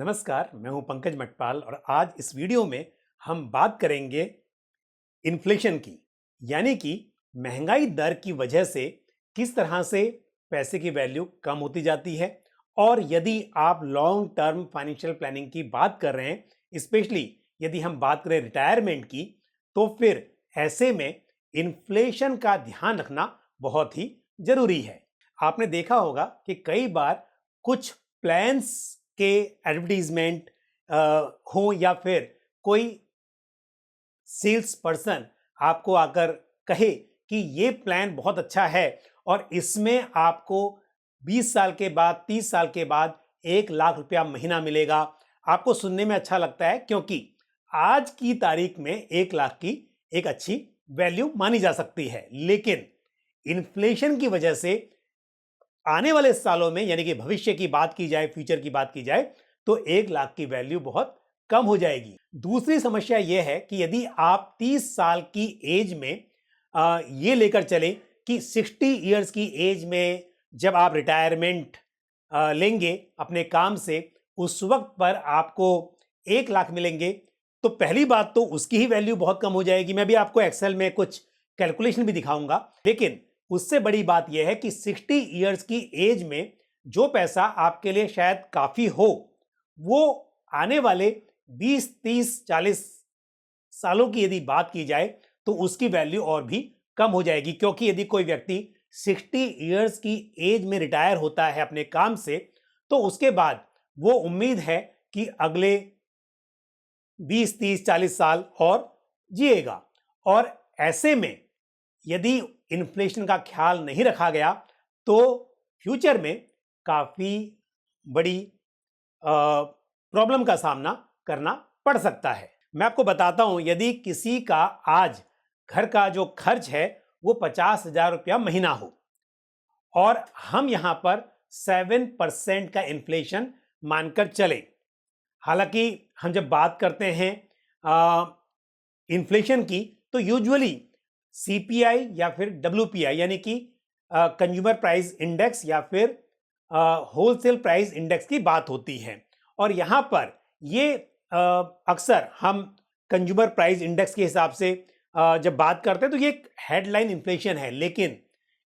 नमस्कार, मैं हूं पंकज मटपाल और आज इस वीडियो में हम बात करेंगे इन्फ्लेशन की। यानी कि महंगाई दर की वजह से किस तरह से पैसे की वैल्यू कम होती जाती है। और यदि आप लॉन्ग टर्म फाइनेंशियल प्लानिंग की बात कर रहे हैं, स्पेशली यदि हम बात करें रिटायरमेंट की, तो फिर ऐसे में इन्फ्लेशन का ध्यान रखना बहुत ही जरूरी है। आपने देखा होगा कि कई बार कुछ प्लान्स के एडवर्टीजमेंट हो या फिर कोई सेल्स पर्सन आपको आकर कहे कि ये प्लान बहुत अच्छा है और इसमें आपको 20 साल के बाद 30 साल के बाद 1 लाख रुपया महीना मिलेगा। आपको सुनने में अच्छा लगता है क्योंकि आज की तारीख में 1 लाख की एक अच्छी वैल्यू मानी जा सकती है, लेकिन इन्फ्लेशन की वजह से आने वाले सालों में यानी कि भविष्य की बात की जाए, फ्यूचर की बात की जाए, तो 1 लाख की वैल्यू बहुत कम हो जाएगी। दूसरी समस्या यह है कि यदि आप 30 साल की एज में ये लेकर चले कि 60 इयर्स की एज में जब आप रिटायरमेंट लेंगे अपने काम से, उस वक्त पर आपको 1 लाख मिलेंगे, तो पहली बात तो उसकी ही वैल्यू बहुत कम हो जाएगी। मैं भी आपको एक्सेल में कुछ कैलकुलेशन भी दिखाऊंगा, लेकिन उससे बड़ी बात यह है कि 60 इयर्स की एज में जो पैसा आपके लिए शायद काफी हो, वो आने वाले 20, 30, 40 सालों की यदि बात की जाए तो उसकी वैल्यू और भी कम हो जाएगी। क्योंकि यदि कोई व्यक्ति 60 इयर्स की एज में रिटायर होता है अपने काम से, तो उसके बाद वो उम्मीद है कि अगले 20, 30, 40 साल और जिएगा। और ऐसे में यदि इन्फ्लेशन का ख्याल नहीं रखा गया तो फ्यूचर में काफी बड़ी प्रॉब्लम का सामना करना पड़ सकता है। मैं आपको बताता हूं, यदि किसी का आज घर का जो खर्च है वो 50,000 रुपया महीना हो और हम यहां पर 7% का इन्फ्लेशन मानकर चले। हालांकि हम जब बात करते हैं इन्फ्लेशन की, तो यूजुअली सीपीआई या फिर डब्ल्यूपीआई यानी कि कंज्यूमर प्राइस इंडेक्स या फिर होलसेल प्राइस इंडेक्स की बात होती है। और यहां पर ये अक्सर हम कंज्यूमर प्राइस इंडेक्स के हिसाब से जब बात करते हैं तो ये हेडलाइन इन्फ्लेशन है, लेकिन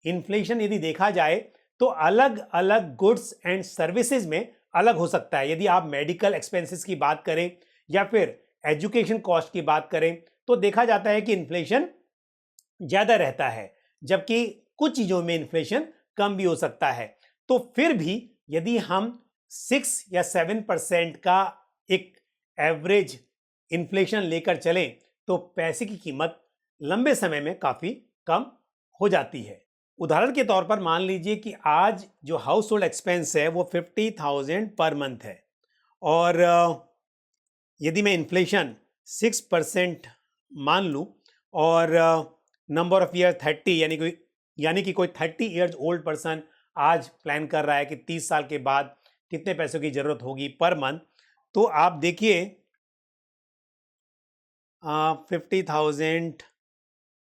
इन्फ्लेशन यदि देखा जाए तो अलग अलग गुड्स एंड सर्विसेज में अलग हो सकता है। यदि आप मेडिकल एक्सपेंसेस की बात करें या फिर एजुकेशन कॉस्ट की बात करें, तो देखा जाता है कि इन्फ्लेशन ज्यादा रहता है, जबकि कुछ चीजों में इन्फ्लेशन कम भी हो सकता है। तो फिर भी यदि हम 6 या 7% का एक एवरेज इन्फ्लेशन लेकर चलें तो पैसे की कीमत लंबे समय में काफी कम हो जाती है। उदाहरण के तौर पर मान लीजिए कि आज जो हाउस होल्ड एक्सपेंस है वो 50,000 पर मंथ है और यदि मैं इन्फ्लेशन 6% मान लूं और नंबर ऑफ ईयर 30 यानी कि कोई 30 इयर्स ओल्ड पर्सन आज प्लान कर रहा है कि 30 साल के बाद कितने पैसों की जरूरत होगी पर मंथ, तो आप देखिए 50,000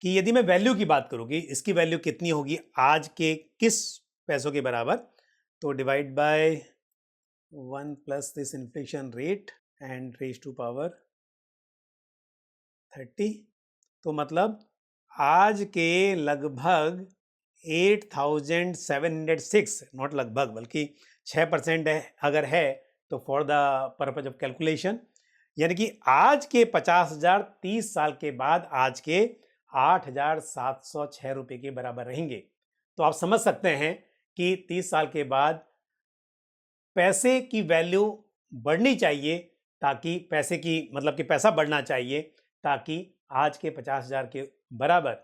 की यदि मैं वैल्यू की बात करूँ कि इसकी वैल्यू कितनी होगी आज के किस पैसों के बराबर, तो divide by 1 plus this inflation rate and raise to power 30, तो मतलब आज के लगभग 8,706, नॉट लगभग बल्कि 6% है अगर है तो for the purpose of calculation, यानी कि आज के 50,000 30 साल के बाद आज के 8,706 रुपये के बराबर रहेंगे। तो आप समझ सकते हैं कि 30 साल के बाद पैसे की वैल्यू बढ़नी चाहिए, ताकि पैसे की मतलब कि पैसा बढ़ना चाहिए ताकि आज के 50,000 के बराबर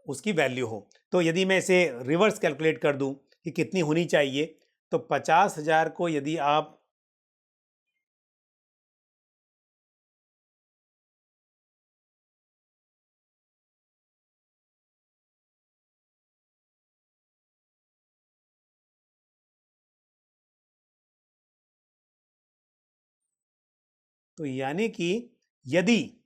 उसकी वैल्यू हो। तो यदि मैं इसे रिवर्स कैलकुलेट कर दूं कि कितनी होनी चाहिए, तो 50,000 को यदि आप तो यानी कि यदि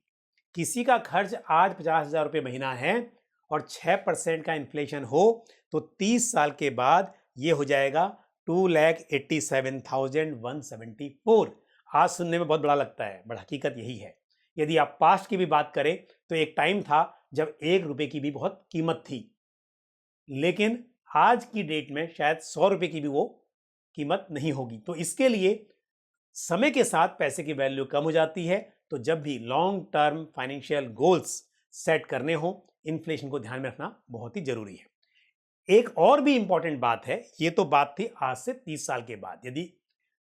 किसी का खर्च आज 50,000 रुपये महीना है और 6% का इन्फ्लेशन हो, तो 30 साल के बाद ये हो जाएगा 2,87,174। आज सुनने में बहुत बड़ा लगता है, बट हकीकत यही है। यदि आप पास्ट की भी बात करें तो एक टाइम था जब 1 रुपए की भी बहुत कीमत थी, लेकिन आज की डेट में शायद 100 रुपए की भी वो कीमत नहीं होगी। तो इसके लिए समय के साथ पैसे की वैल्यू कम हो जाती है। तो जब भी long term financial goals set करने हो, इन्फ्लेशन को ध्यान में रखना बहुत ही जरूरी है। एक और भी इंपॉर्टेंट बात है, ये तो बात थी आज से 30 साल के बाद। यदि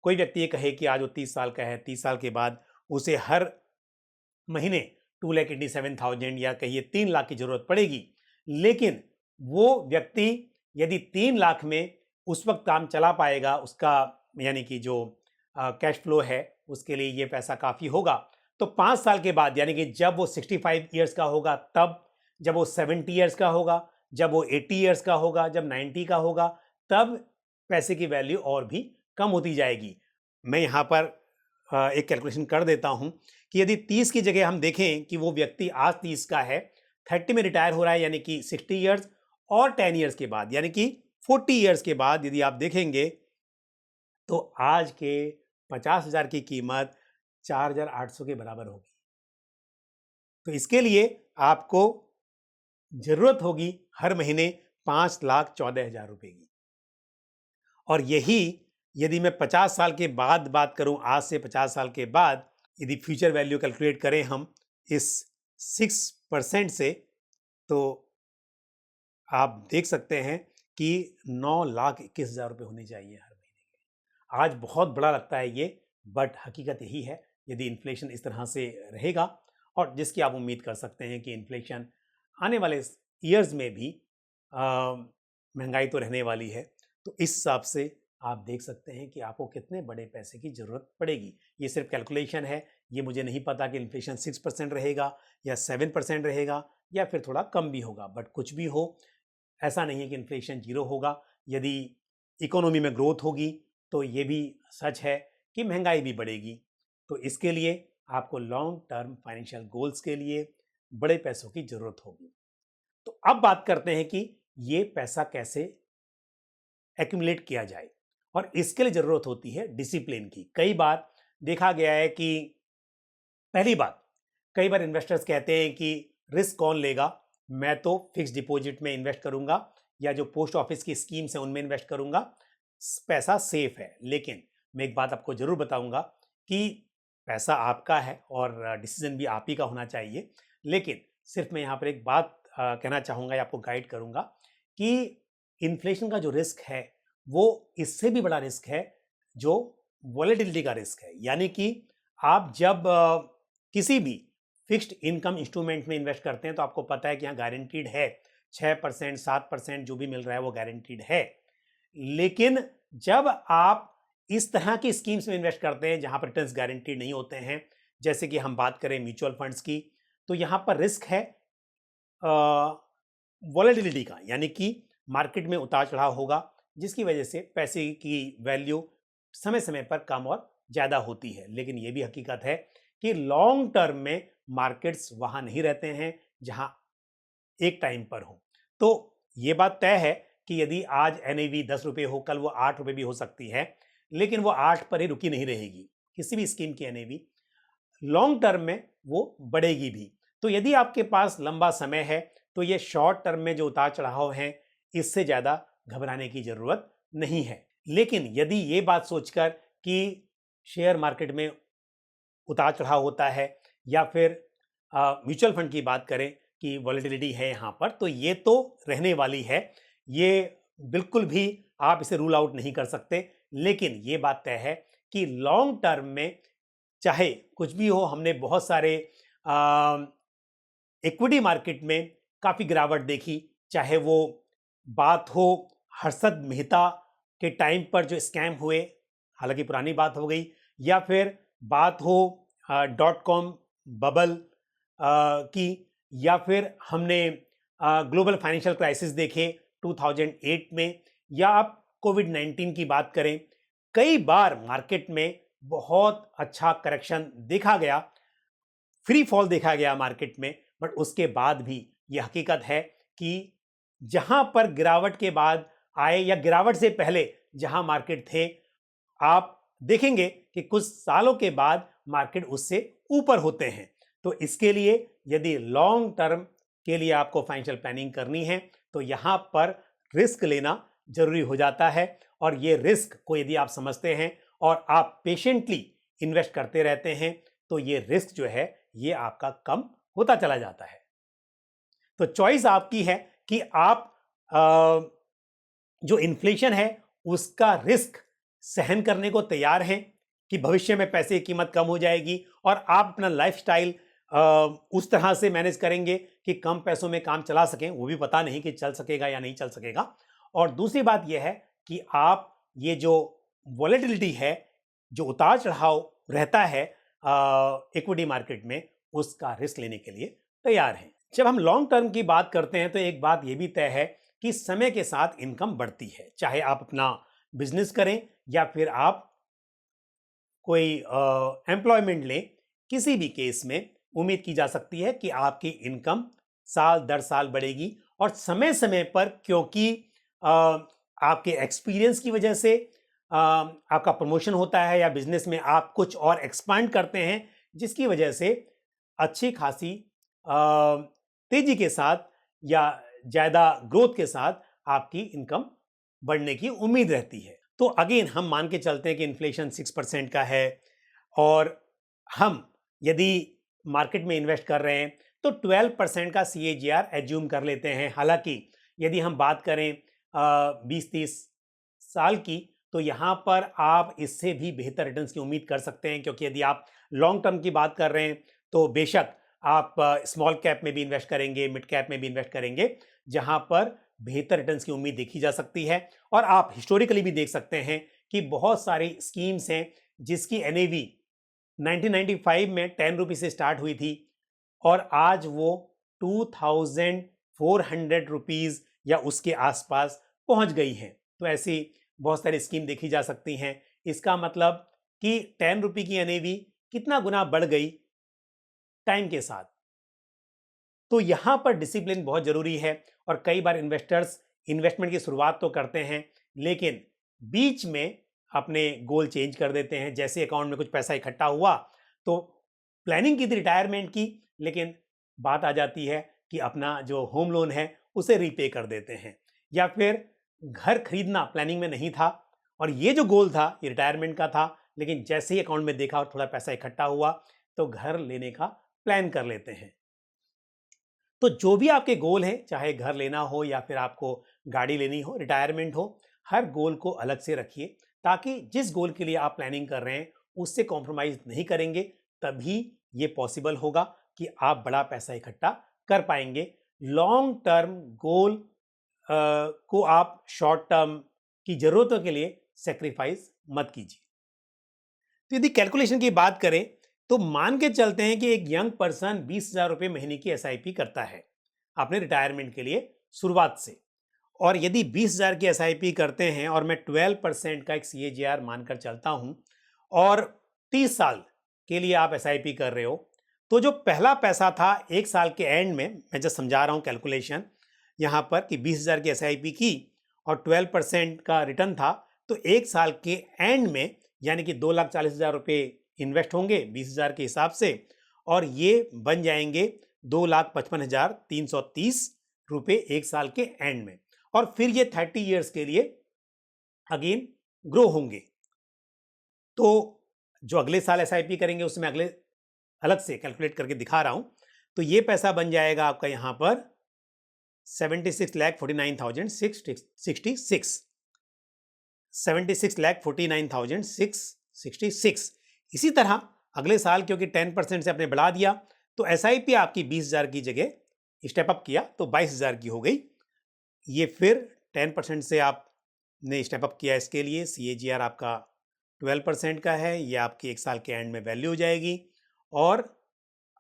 कोई व्यक्ति ये कहे कि आज वो 30 साल का है, 30 साल के बाद उसे हर महीने 2,87,000 या कहिए 3 लाख की जरूरत पड़ेगी, लेकिन वो व्यक्ति यदि 3 लाख में उस वक्त काम चला पाएगा, उसका यानी कि जो कैश फ्लो है उसके लिए ये पैसा काफ़ी होगा, तो 5 साल के बाद यानी कि जब वो 65 ईयर्स का होगा, तब जब वो 70 ईयर्स का होगा, जब वो 80 ईयर्स का होगा, जब 90 का होगा, तब पैसे की वैल्यू और भी कम होती जाएगी। मैं यहाँ पर एक कैलकुलेशन कर देता हूँ कि यदि 30 की जगह हम देखें कि वो व्यक्ति आज 30 का है, 30 में रिटायर हो रहा है यानी कि 60 ईयर्स, और 10 ईयर्स के बाद यानी कि 40 ईयर्स के बाद यदि आप देखेंगे तो आज के 50,000 की कीमत 4,800 के बराबर होगी। तो इसके लिए आपको जरूरत होगी हर महीने 5,14,000 रुपए की। और यही यदि मैं 50 साल के बाद बात करूं, आज से 50 साल के बाद यदि फ्यूचर वैल्यू कैलकुलेट करें हम इस 6% से, तो आप देख सकते हैं कि 9,21,000 रुपये होने चाहिए हर महीने के। आज बहुत बड़ा लगता है ये, बट हकीकत यही है। यदि इन्फ्लेशन इस तरह से रहेगा, और जिसकी आप उम्मीद कर सकते हैं कि इन्फ्लेशन आने वाले ईयर्स में भी महंगाई तो रहने वाली है, तो इस हिसाब से आप देख सकते हैं कि आपको कितने बड़े पैसे की ज़रूरत पड़ेगी। ये सिर्फ कैलकुलेशन है, ये मुझे नहीं पता कि इन्फ्लेशन 6% रहेगा या 7% रहेगा या फिर थोड़ा कम भी होगा, बट कुछ भी हो, ऐसा नहीं है कि इन्फ्लेशन जीरो होगा। यदि इकोनॉमी में ग्रोथ होगी तो ये भी सच है कि महंगाई भी बढ़ेगी। तो इसके लिए आपको लॉन्ग टर्म फाइनेंशियल गोल्स के लिए बड़े पैसों की ज़रूरत होगी। तो अब बात करते हैं कि ये पैसा कैसे एक्यूमुलेट किया जाए, और इसके लिए ज़रूरत होती है डिसिप्लिन की। कई बार देखा गया है कि पहली बात, कई बार इन्वेस्टर्स कहते हैं कि रिस्क कौन लेगा, मैं तो फिक्स डिपॉजिट में इन्वेस्ट करूंगा या जो पोस्ट ऑफिस की स्कीम्स है उनमें इन्वेस्ट करूंगा, पैसा सेफ है। लेकिन मैं एक बात आपको जरूर बताऊंगा कि पैसा आपका है और डिसीजन भी आप ही का होना चाहिए। लेकिन सिर्फ मैं यहाँ पर एक बात कहना चाहूँगा या आपको गाइड करूँगा कि इन्फ्लेशन का जो रिस्क है वो इससे भी बड़ा रिस्क है, जो वॉलेटिलिटी का रिस्क है। यानी कि आप जब किसी भी फिक्स्ड इनकम इंस्ट्रूमेंट में इन्वेस्ट करते हैं तो आपको पता है कि यहाँ गारंटीड है 6%, 7% जो भी मिल रहा है वो गारंटीड है। लेकिन जब आप इस तरह की स्कीम्स में इन्वेस्ट करते हैं जहां पर रिटर्न्स गारंटीड नहीं होते हैं, जैसे कि हम बात करें म्यूचुअल फंड्स की, तो यहां पर रिस्क है वॉलेटिलिटी का, यानी कि मार्केट में उतार चढ़ाव होगा जिसकी वजह से पैसे की वैल्यू समय समय पर कम और ज़्यादा होती है। लेकिन यह भी हकीकत है कि लॉन्ग टर्म में मार्केट्स वहां नहीं रहते हैं जहां एक टाइम पर हो। तो यह बात तय है कि यदि आज NAV 10 रुपये हो, कल वो 8 रुपये भी हो सकती है, लेकिन वो 8 पर ही रुकी नहीं रहेगी। किसी भी स्कीम की NAV लॉन्ग टर्म में वो बढ़ेगी भी। तो यदि आपके पास लंबा समय है तो ये शॉर्ट टर्म में जो उतार चढ़ाव हैं इससे ज़्यादा घबराने की ज़रूरत नहीं है। लेकिन यदि ये बात सोचकर कि शेयर मार्केट में उतार चढ़ाव होता है या फिर म्यूचुअल फंड की बात करें कि वॉलेटिलिटी है यहाँ पर, तो ये तो रहने वाली है, ये बिल्कुल भी आप इसे रूल आउट नहीं कर सकते। लेकिन ये बात तय है कि लॉन्ग टर्म में चाहे कुछ भी हो, हमने बहुत सारे इक्विटी मार्केट में काफ़ी गिरावट देखी, चाहे वो बात हो हर्षद मेहता के टाइम पर जो स्कैम हुए, हालांकि पुरानी बात हो गई, या फिर बात हो .com बबल की, या फिर हमने ग्लोबल फाइनेंशियल क्राइसिस देखे 2008 में, या आप कोविड-19 की बात करें। कई बार मार्केट में बहुत अच्छा करेक्शन देखा गया, फ्री फॉल देखा गया मार्केट में, बट उसके बाद भी यह हकीकत है कि जहां पर गिरावट के बाद आए या गिरावट से पहले जहां मार्केट थे, आप देखेंगे कि कुछ सालों के बाद मार्केट उससे ऊपर होते हैं। तो इसके लिए यदि लॉन्ग टर्म के लिए आपको फाइनेंशियल प्लानिंग करनी है तो यहां पर रिस्क लेना जरूरी हो जाता है। और ये रिस्क को यदि आप समझते हैं और आप पेशेंटली इन्वेस्ट करते रहते हैं तो ये रिस्क जो है ये आपका कम होता चला जाता है। तो चॉइस आपकी है कि आप जो इन्फ्लेशन है उसका रिस्क सहन करने को तैयार हैं कि भविष्य में पैसे की कीमत कम हो जाएगी और आप अपना लाइफस्टाइल उस तरह से मैनेज करेंगे कि कम पैसों में काम चला सकें, वो भी पता नहीं कि चल सकेगा या नहीं चल सकेगा। और दूसरी बात यह है कि आप ये जो वॉलेटिलिटी है, जो उतार चढ़ाव रहता है इक्विटी मार्केट में, उसका रिस्क लेने के लिए तैयार हैं। जब हम लॉन्ग टर्म की बात करते हैं तो एक बात यह भी तय है कि समय के साथ इनकम बढ़ती है, चाहे आप अपना बिजनेस करें या फिर आप कोई एम्प्लॉयमेंट लें, किसी भी केस में उम्मीद की जा सकती है कि आपकी इनकम साल दर साल बढ़ेगी। और समय समय पर क्योंकि आपके एक्सपीरियंस की वजह से आपका प्रमोशन होता है या बिजनेस में आप कुछ और एक्सपांड करते हैं, जिसकी वजह से अच्छी खासी तेजी के साथ या ज़्यादा ग्रोथ के साथ आपकी इनकम बढ़ने की उम्मीद रहती है। तो अगेन हम मान के चलते हैं कि इन्फ्लेशन 6% का है और हम यदि मार्केट में इन्वेस्ट कर रहे हैं तो 12% का CAGR एज्यूम कर लेते हैं। हालांकि यदि हम बात करें 20-30 साल की तो यहाँ पर आप इससे भी बेहतर रिटर्न्स की उम्मीद कर सकते हैं, क्योंकि यदि आप लॉन्ग टर्म की बात कर रहे हैं तो बेशक आप स्मॉल कैप में भी इन्वेस्ट करेंगे, मिड कैप में भी इन्वेस्ट करेंगे, जहां पर बेहतर रिटर्न्स की उम्मीद देखी जा सकती है। और आप हिस्टोरिकली भी देख सकते हैं कि बहुत सारी स्कीम्स हैं जिसकी NAV 1995 में 10 रुपये से स्टार्ट हुई थी और आज वो 2400 रुपीज़ या उसके आसपास पहुंच गई हैं। तो ऐसी बहुत सारी स्कीम देखी जा सकती हैं। इसका मतलब कि 10 रुपये की NAV कितना गुना बढ़ गई टाइम के साथ। तो यहां पर डिसिप्लिन बहुत जरूरी है। और कई बार इन्वेस्टर्स इन्वेस्टमेंट की शुरुआत तो करते हैं लेकिन बीच में अपने गोल चेंज कर देते हैं। जैसे अकाउंट में कुछ पैसा इकट्ठा हुआ तो प्लानिंग की थी रिटायरमेंट की, लेकिन बात आ जाती है कि अपना जो होम लोन है उसे रीपे कर देते हैं, या फिर घर खरीदना प्लानिंग में नहीं था और ये जो गोल था ये रिटायरमेंट का था, लेकिन जैसे ही अकाउंट में देखा और थोड़ा पैसा इकट्ठा हुआ तो घर लेने का प्लान कर लेते हैं। तो जो भी आपके गोल हैं, चाहे घर लेना हो या फिर आपको गाड़ी लेनी हो, रिटायरमेंट हो, हर गोल को अलग से रखिए ताकि जिस गोल के लिए आप प्लानिंग कर रहे हैं उससे कॉम्प्रोमाइज नहीं करेंगे। तभी ये पॉसिबल होगा कि आप बड़ा पैसा इकट्ठा कर पाएंगे। लॉन्ग टर्म गोल को आप शॉर्ट टर्म की जरूरतों के लिए सेक्रीफाइस मत कीजिए। तो यदि कैलकुलेशन की बात करें तो मान के चलते हैं कि एक यंग पर्सन 20,000 रुपये महीने की SIP करता है अपने रिटायरमेंट के लिए शुरुआत से, और यदि 20,000 की SIP करते हैं और मैं 12% का एक CAGR मानकर चलता हूं और 30 साल के लिए आप SIP कर रहे हो, तो जो पहला पैसा था एक साल के एंड में, मैं जब समझा रहा हूं कैलकुलेशन यहां पर कि 20,000 की SIP की और 12% का रिटर्न था, तो एक साल के एंड में यानी कि 2,40,000 रुपये इन्वेस्ट होंगे 20,000 के हिसाब से, और ये बन जाएंगे 2,55,330 रुपये एक साल के एंड में। और फिर ये 30 ईयर्स के लिए अगेन ग्रो होंगे। तो जो अगले साल SIP करेंगे उसमें अगले अलग से कैलकुलेट करके दिखा रहा हूं, तो ये पैसा बन जाएगा आपका यहां पर 76,49,666 76,49,666। इसी तरह अगले साल क्योंकि 10% से आपने बढ़ा दिया तो SIP आपकी 20,000 की जगह स्टेप अप किया तो 22,000 की हो गई। ये फिर 10% से आपने स्टेप अप किया, इसके लिए CAGR आपका 12% का है, ये आपकी एक साल के एंड में वैल्यू हो जाएगी। और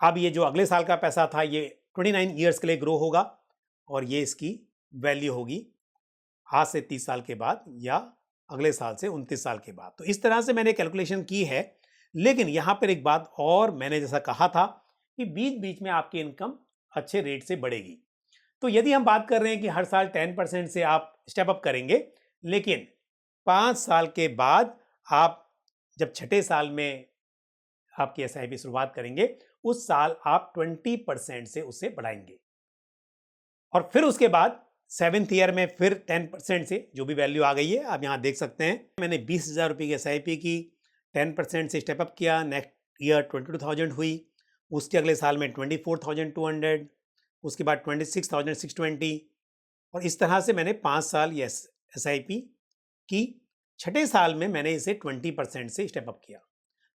अब ये जो अगले साल का पैसा था ये 29 ईयर्स के लिए ग्रो होगा और ये इसकी वैल्यू होगी आज से 30 साल के बाद या अगले साल से 29 साल के बाद। तो इस तरह से मैंने कैलकुलेशन की है। लेकिन यहाँ पर एक बात और, मैंने जैसा कहा था कि बीच बीच में आपकी इनकम अच्छे रेट से बढ़ेगी। तो यदि हम बात कर रहे हैं कि हर साल 10% से आप स्टेप अप करेंगे, लेकिन 5 साल के बाद आप जब छठे साल में आपकी एसआईपी शुरुआत करेंगे, उस साल आप 20% से उसे बढ़ाएंगे और फिर उसके बाद 7th ईयर में फिर 10% से, जो भी वैल्यू आ गई है आप यहां देख सकते हैं। मैंने 20,000 रुपये की एसआईपी की, 10% से स्टेप अप किया, नेक्स्ट ईयर 22,000 हुई, उसके अगले साल में 24,200, उसके बाद 26,620 और इस तरह से मैंने 5 साल ये एसआईपी की। छठे साल में मैंने इसे 20% से स्टेप अप किया,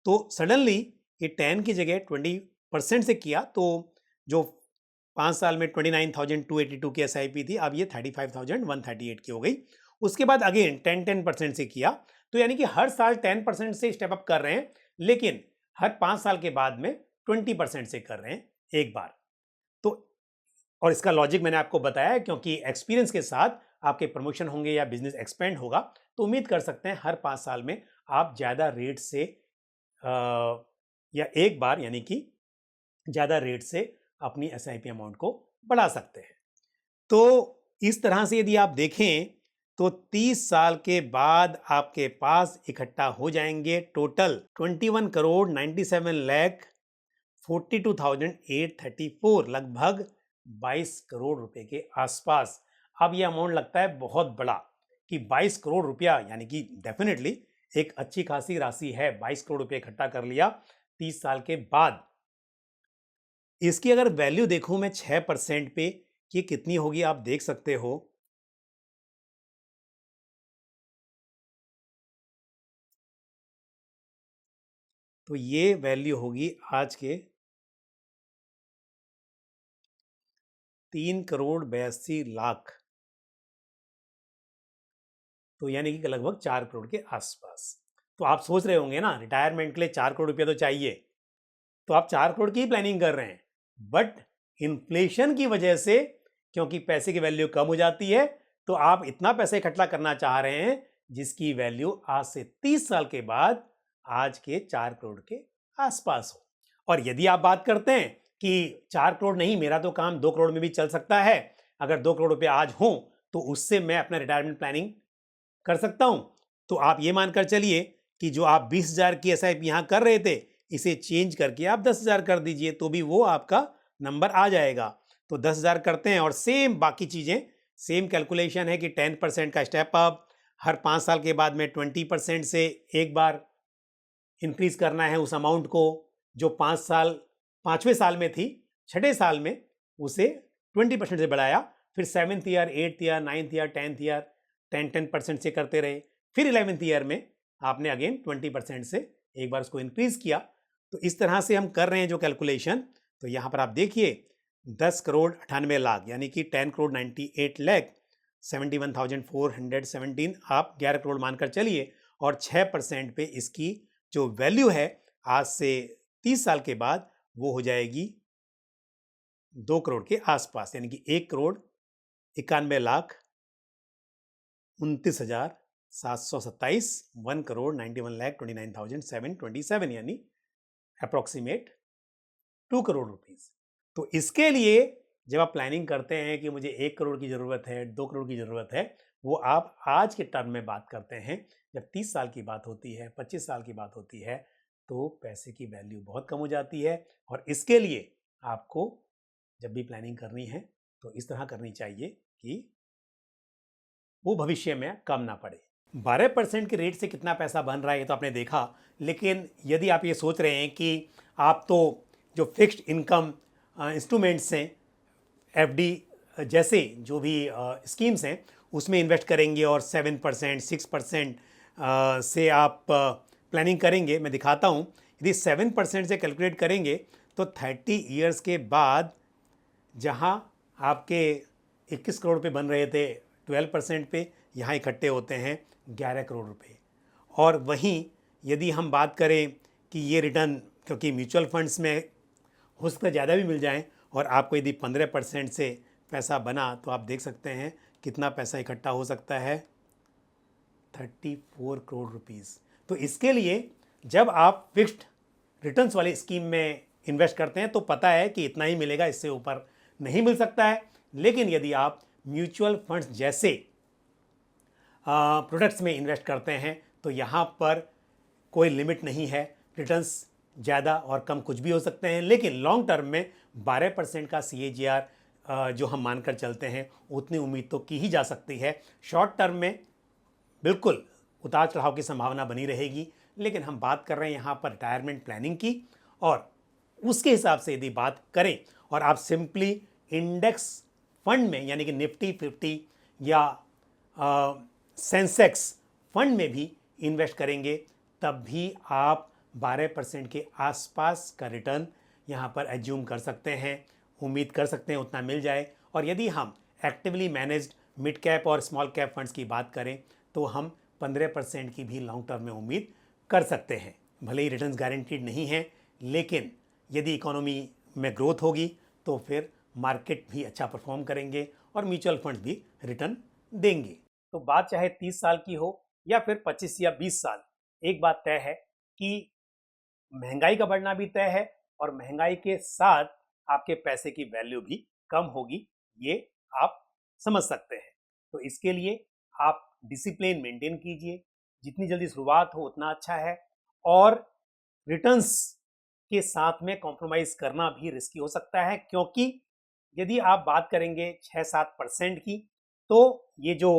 तो सडनली ये 10 की जगह 20% से किया, तो जो 5 साल में 29,282 की एसआईपी थी, अब ये 35,138 की हो गई। उसके बाद अगेन 10% से किया, तो यानी कि हर साल 10% से स्टेप अप कर रहे हैं, लेकिन हर 5 साल के बाद में 20% से कर रहे हैं एक बार। तो और इसका लॉजिक मैंने आपको बताया, क्योंकि एक्सपीरियंस के साथ आपके प्रमोशन होंगे या बिजनेस एक्सपेंड होगा, तो उम्मीद कर सकते हैं हर 5 साल में आप ज़्यादा रेट से या एक बार यानी कि ज़्यादा रेट से अपनी एसआईपी अमाउंट को बढ़ा सकते हैं। तो इस तरह से यदि आप देखें तो 30 साल के बाद आपके पास इकट्ठा हो जाएंगे टोटल 21 करोड़ 97 लाख 42,834, लगभग 22 करोड़ रुपए के आसपास। अब यह अमाउंट लगता है बहुत बड़ा कि 22 करोड़ रुपया, यानी कि डेफिनेटली एक अच्छी खासी राशि है। 22 करोड़ रुपए इकट्ठा कर लिया 30 साल के बाद। इसकी अगर वैल्यू देखूं मैं 6% पे कि कितनी होगी, आप देख सकते हो। तो ये वैल्यू होगी आज के 3 करोड़ 82 लाख, तो यानी कि लगभग 4 करोड़ के आसपास। तो आप सोच रहे होंगे ना, रिटायरमेंट के लिए 4 करोड़ रुपया तो चाहिए, तो आप 4 करोड़ की ही प्लानिंग कर रहे हैं, बट इन्फ्लेशन की वजह से, क्योंकि पैसे की वैल्यू कम हो जाती है, तो आप इतना पैसा इकट्ठा करना चाह रहे हैं जिसकी वैल्यू आज से 30 साल के बाद आज के 4 करोड़ के आसपास हो। और यदि आप बात करते हैं कि 4 करोड़ नहीं, मेरा तो काम 2 करोड़ में भी चल सकता है, अगर 2 करोड़ रुपए आज हो तो उससे मैं अपना रिटायरमेंट प्लानिंग कर सकता हूं, तो आप ये मानकर चलिए कि जो आप 20,000 की एसआईपी यहां कर रहे थे, इसे चेंज करके आप 10,000 कर दीजिए, तो भी वो आपका नंबर आ जाएगा। तो 10,000 करते हैं और सेम बाकी चीजें, सेम कैलकुलेशन है कि 10% का स्टेप अप, हर 5 साल के बाद में 20% से एक बार इंक्रीज करना है उस अमाउंट को, जो 5वें साल में थी, छठे साल में उसे 20% से बढ़ाया, फिर 7th year, 8th year, 9th year, 10th year 10% से करते रहे, फिर 11th ईयर में आपने अगेन 20% से एक बार उसको इंक्रीज किया। तो इस तरह से हम कर रहे हैं जो कैलकुलेशन। तो यहां पर आप देखिए 10 करोड़ 98 लाख, यानी कि 10 करोड़ 98 लाख 71,417, आप 11 करोड़ मानकर चलिए, और 6% पे इसकी जो वैल्यू है आज से 30 साल के बाद वो हो जाएगी 2 करोड़ के आसपास, यानी कि 1 करोड़ 91 लाख 29,727, 1 करोड़ 91 लाख 29,727, यानी अप्रोक्सीमेट 2 करोड़ रुपीज। तो इसके लिए जब आप प्लानिंग करते हैं कि मुझे 1 करोड़ की जरूरत है, 2 करोड़ की जरूरत है, वो आप आज के टर्म में बात करते हैं। जब 30 साल की बात होती है, 25 साल की बात होती है, तो पैसे की वैल्यू बहुत कम हो जाती है। और इसके लिए आपको जब भी प्लानिंग करनी है तो इस तरह करनी चाहिए कि वो भविष्य में कम ना पड़े। 12% के रेट से कितना पैसा बन रहा है ये तो आपने देखा, लेकिन यदि आप ये सोच रहे हैं कि आप तो जो फिक्स्ड इनकम इंस्ट्रूमेंट्स हैं, एफडी जैसे जो भी स्कीम्स हैं, उसमें इन्वेस्ट करेंगे और 7% 6% से आप प्लानिंग करेंगे, मैं दिखाता हूँ। यदि 7% से कैलकुलेट करेंगे तो 30 ईयर्स के बाद जहाँ आपके 21 करोड़ रुपये बन रहे थे 12% पे, यहाँ इकट्ठे होते हैं 11 करोड़ रुपए। और वहीं यदि हम बात करें कि ये रिटर्न, क्योंकि म्यूचुअल फंड्स में हो सकता है ज़्यादा भी मिल जाएं, और आपको यदि 15% से पैसा बना तो आप देख सकते हैं कितना पैसा इकट्ठा हो सकता है, 34 करोड़ रुपीस। तो इसके लिए जब आप फिक्स्ड रिटर्न्स वाली स्कीम में इन्वेस्ट करते हैं तो पता है कि इतना ही मिलेगा, इससे ऊपर नहीं मिल सकता है। लेकिन यदि आप म्यूचुअल फंड्स जैसे प्रोडक्ट्स में इन्वेस्ट करते हैं तो यहाँ पर कोई लिमिट नहीं है, रिटर्न्स ज़्यादा और कम कुछ भी हो सकते हैं, लेकिन लॉन्ग टर्म में 12% का CAGR जो हम मानकर चलते हैं उतनी उम्मीद तो की ही जा सकती है। शॉर्ट टर्म में बिल्कुल उतार चढ़ाव की संभावना बनी रहेगी, लेकिन हम बात कर रहे हैं यहाँ पर रिटायरमेंट प्लानिंग की, और उसके हिसाब से यदि बात करें और आप सिंपली इंडेक्स फंड में यानी कि निफ्टी 50 या सेंसेक्स फंड में भी इन्वेस्ट करेंगे, तब भी आप 12% के आसपास का रिटर्न यहाँ पर एज्यूम कर सकते हैं, उम्मीद कर सकते हैं उतना मिल जाए। और यदि हम एक्टिवली मैनेज्ड मिड कैप और स्मॉल कैप फंड्स की बात करें तो हम 15% की भी लॉन्ग टर्म में उम्मीद कर सकते हैं। भले ही रिटर्न्स गारंटीड नहीं है, लेकिन यदि इकोनॉमी में ग्रोथ होगी तो फिर मार्केट भी अच्छा परफॉर्म करेंगे और म्यूचुअल फंड्स भी रिटर्न देंगे। तो बात चाहे 30 साल की हो या फिर 25 या 20 साल, एक बात तय है कि महंगाई का बढ़ना भी तय है और महंगाई के साथ आपके पैसे की वैल्यू भी कम होगी, ये आप समझ सकते हैं। तो इसके लिए आप डिसिप्लिन मेंटेन कीजिए, जितनी जल्दी शुरुआत हो उतना अच्छा है, और रिटर्न्स के साथ में कॉम्प्रोमाइज करना भी रिस्की हो सकता है, क्योंकि यदि आप बात करेंगे 6-7% की, तो ये जो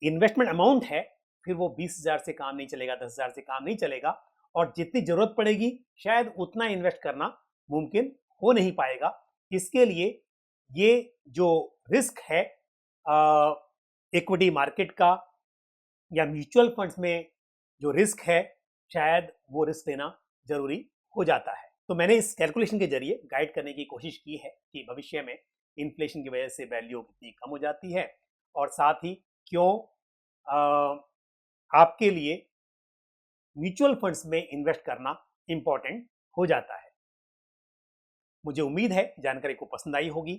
इन्वेस्टमेंट अमाउंट है फिर वो 20,000 से काम नहीं चलेगा, 10,000 से काम नहीं चलेगा, और जितनी जरूरत पड़ेगी शायद उतना इन्वेस्ट करना मुमकिन हो नहीं पाएगा। इसके लिए ये जो रिस्क है इक्विटी मार्केट का या म्यूचुअल फंड्स में जो रिस्क है, शायद वो रिस्क लेना जरूरी हो जाता है। तो मैंने इस कैलकुलेशन के जरिए गाइड करने की कोशिश की है कि भविष्य में इन्फ्लेशन की वजह से वैल्यू कितनी कम हो जाती है, और साथ ही क्यों आपके लिए म्यूचुअल फंड्स में इन्वेस्ट करना इंपॉर्टेंट हो जाता है। मुझे उम्मीद है जानकारी को पसंद आई होगी।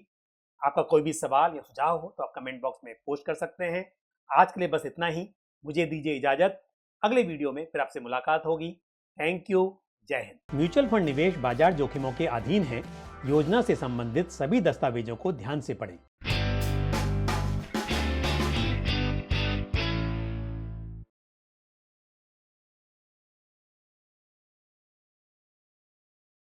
आपका कोई भी सवाल या सुझाव हो तो आप कमेंट बॉक्स में पोस्ट कर सकते हैं। आज के लिए बस इतना ही, मुझे दीजिए इजाजत। अगले वीडियो में फिर आपसे मुलाकात होगी। Thank you. जय हिंद। म्यूचुअल फंड निवेश बाजार जोखिमों के अधीन है। योजना से संबंधित सभी दस्तावेजों को ध्यान से पढ़ें।